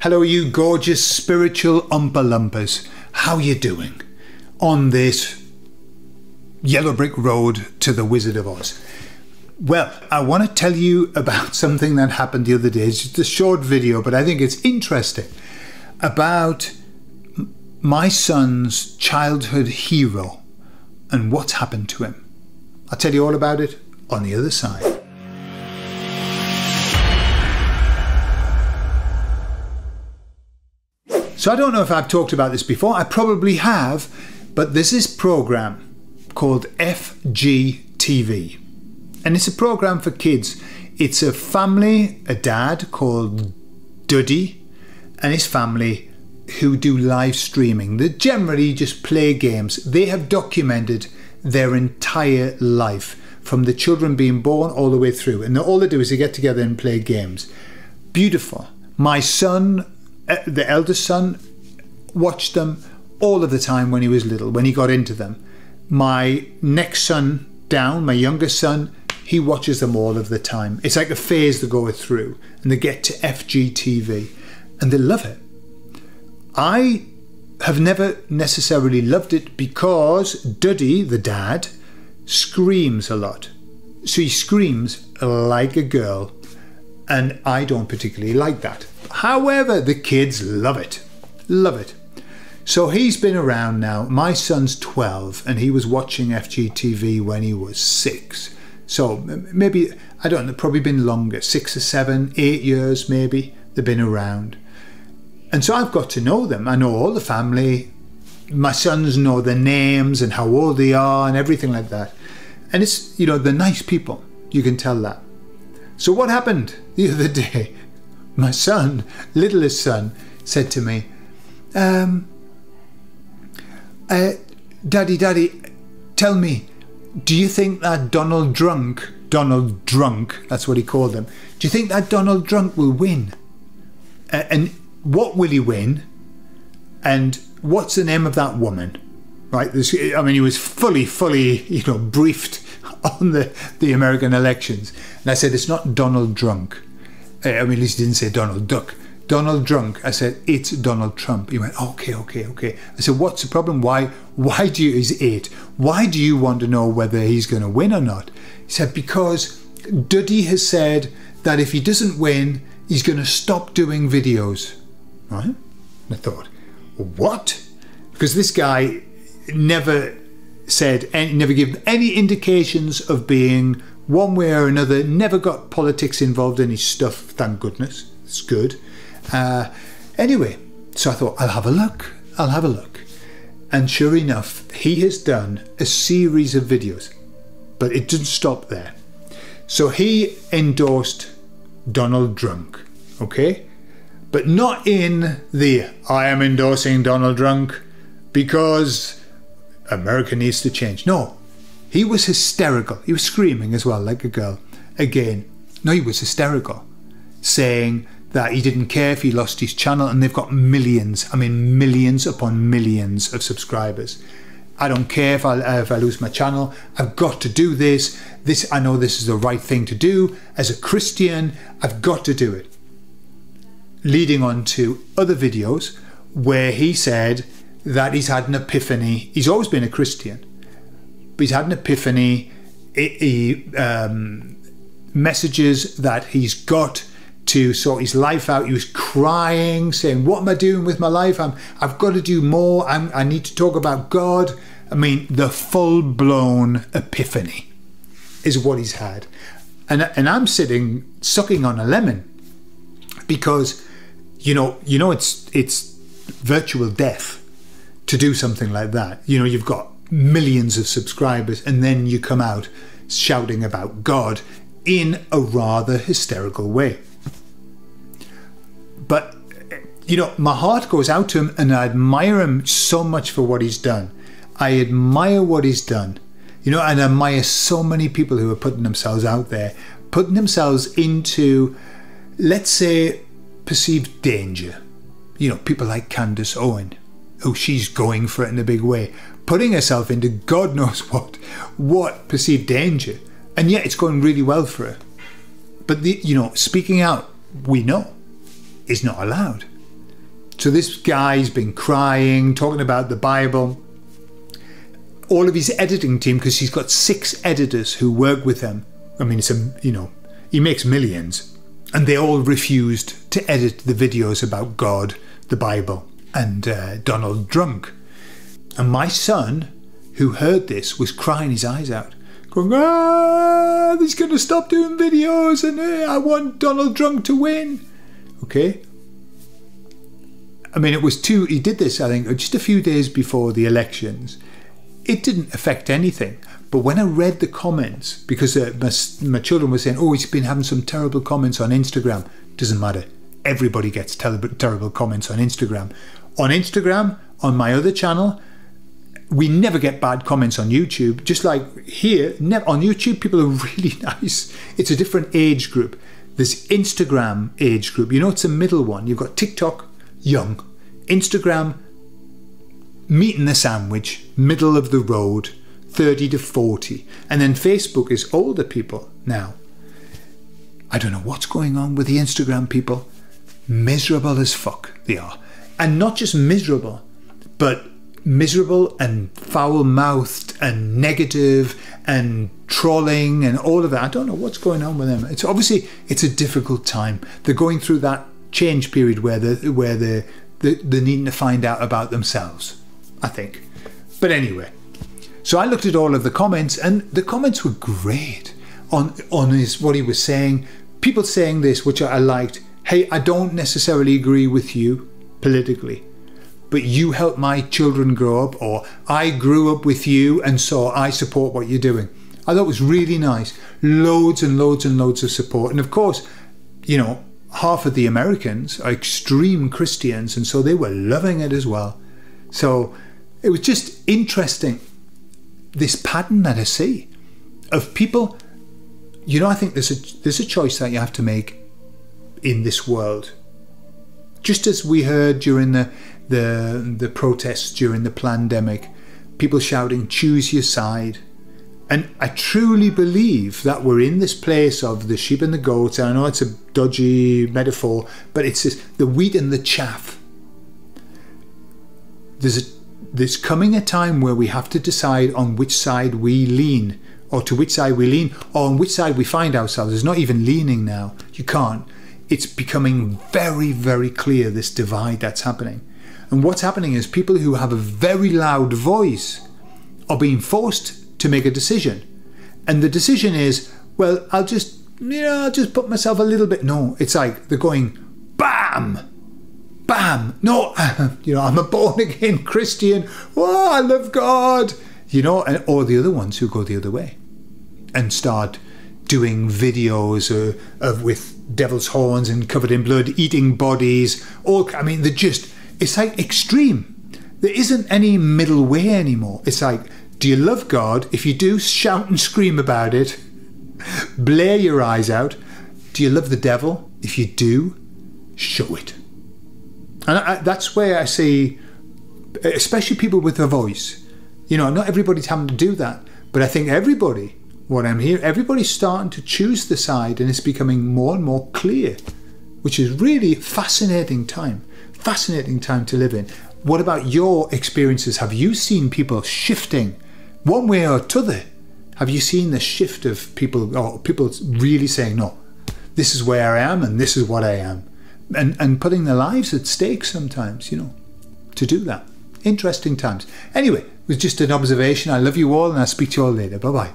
Hello, you gorgeous spiritual Oompa Loompas. How you doing on this yellow brick road to the Wizard of Oz? Well, I want to tell you about something that happened the other day. It's just a short video, but I think it's interesting, about my son's childhood hero and what's happened to him. I'll tell you all about it on the other side. So I don't know if I've talked about this before. I probably have, but there's this program called FGTV, and it's a program for kids. It's a family, a dad called Duddy and his family, who do live streaming. They generally just play games. They have documented their entire life, from the children being born all the way through, and all they do is they get together and play games. Beautiful. My son, the eldest son, watched them all of the time when he was little, when he got into them. My next son down, my youngest son, he watches them all of the time. It's like a phase they go through, and they get to FGTV and they love it. I have never necessarily loved it because Duddy, the dad, screams a lot. So he screams like a girl, and I don't particularly like that. However, the kids love it. Love it. So he's been around now. My son's 12 and he was watching FGTV when he was 6. So maybe, I don't know, probably been longer, 6 or 7, 8 years maybe they've been around. And so I've got to know them. I know all the family. My sons know their names and how old they are and everything like that. And it's, you know, they're nice people. You can tell that. So what happened the other day? My son, littlest son, said to me, Daddy, tell me, do you think that Donald Drunk, that's what he called them, do you think that Donald Drunk will win? And what will he win? And what's the name of that woman? Right? I mean, he was fully, you know, briefed on the American elections. And I said, it's not Donald Drunk. I mean, at least he didn't say Donald Duck. Donald Drunk. I said, it's Donald Trump. He went, okay. I said, what's the problem? Why do you, he's 8. Why do you want to know whether he's going to win or not? He said, because Duddy has said that if he doesn't win, he's going to stop doing videos. Right? And I thought, what? Because this guy never said, never gave any indications of being one way or another, never got politics involved in his stuff, thank goodness. It's good. Anyway, so I thought, I'll have a look. And sure enough, he has done a series of videos, but it didn't stop there. So he endorsed Donald Drunk, okay? But not in the, I am endorsing Donald Drunk because America needs to change. No, he was hysterical. He was screaming as well, like a girl. Again, no, he was hysterical, saying that he didn't care if he lost his channel, and they've got millions, I mean millions upon millions of subscribers. I don't care if I lose my channel. I've got to do this. I know this is the right thing to do. As a Christian, I've got to do it. Leading on to other videos where he said that he's had an epiphany. He's always been a Christian, but he's had an epiphany. Messages that he's got to sort his life out. He was crying, saying, what am I doing with my life? I've got to do more. I need to talk about God. I mean, the full-blown epiphany is what he's had. And I'm sitting sucking on a lemon, because you know it's virtual death to do something like that. You know, you've got millions of subscribers and then you come out shouting about God in a rather hysterical way. But you know, my heart goes out to him, and I admire him so much for what he's done. I admire what he's done, you know, and I admire so many people who are putting themselves out there, putting themselves into, let's say, perceived danger. You know, people like Candace Owen, who she's going for it in a big way, putting herself into God knows what perceived danger, and yet it's going really well for her. But you know, speaking out, we know, is not allowed. So this guy's been crying, talking about the Bible. All of his editing team, because he's got 6 editors who work with him. I mean, he makes millions, and they all refused to edit the videos about God, the Bible, and Donald Drunk. And my son, who heard this, was crying his eyes out, going, he's going to stop doing videos, and I want Donald Drunk to win. Okay. I mean, he did this, I think, just a few days before the elections. It didn't affect anything. But when I read the comments, because my children were saying, he's been having some terrible comments on Instagram. Doesn't matter. Everybody gets terrible comments on Instagram. On Instagram, on my other channel, we never get bad comments on YouTube. Just like here, on YouTube, people are really nice. It's a different age group. There's Instagram age group. It's a middle one. You've got TikTok, young. Instagram, meat in the sandwich, middle of the road, 30 to 40. And then Facebook is older people now. I don't know what's going on with the Instagram people. Miserable as fuck they are. And not just miserable, but miserable and foul-mouthed and negative and trolling and all of that. I don't know what's going on with them. It's a difficult time. They're going through that change period where they're needing to find out about themselves, I think. But anyway, so I looked at all of the comments, and the comments were great on what he was saying. People saying this, which I liked. Hey, I don't necessarily agree with you politically, but you helped my children grow up, or I grew up with you, and so I support what you're doing. I thought it was really nice. Loads and loads and loads of support. And of course, half of the Americans are extreme Christians, and so they were loving it as well. So it was just interesting, this pattern that I see of people. I think there's a choice that you have to make in this world. Just as we heard during the protests during the pandemic, people shouting, choose your side. And I truly believe that we're in this place of the sheep and the goats. And I know it's a dodgy metaphor, but it's the wheat and the chaff. There's coming a time where we have to decide on which side we lean, or to which side we lean, or on which side we find ourselves. There's not even leaning now. You can't. It's becoming very, very clear, this divide that's happening. And what's happening is people who have a very loud voice are being forced to make a decision. And the decision is, well, I'll just put myself a little bit. No, it's like they're going, bam, bam. No, I'm a born again Christian. Oh, I love God. Or the other ones who go the other way and start doing videos with devil's horns and covered in blood, eating bodies. It's like extreme. There isn't any middle way anymore. It's like, do you love God? If you do, shout and scream about it. Blare your eyes out. Do you love the devil? If you do, show it. And that's where I see, especially people with a voice. Not everybody's having to do that, but I think everybody's starting to choose the side, and it's becoming more and more clear, which is really fascinating time to live in. What about your experiences? Have you seen people shifting one way or t'other? Have you seen the shift of people, or people really saying, no, this is where I am and this is what I am, and putting their lives at stake sometimes, to do that. Interesting times. Anyway, it was just an observation. I love you all, and I'll speak to you all later. Bye-bye.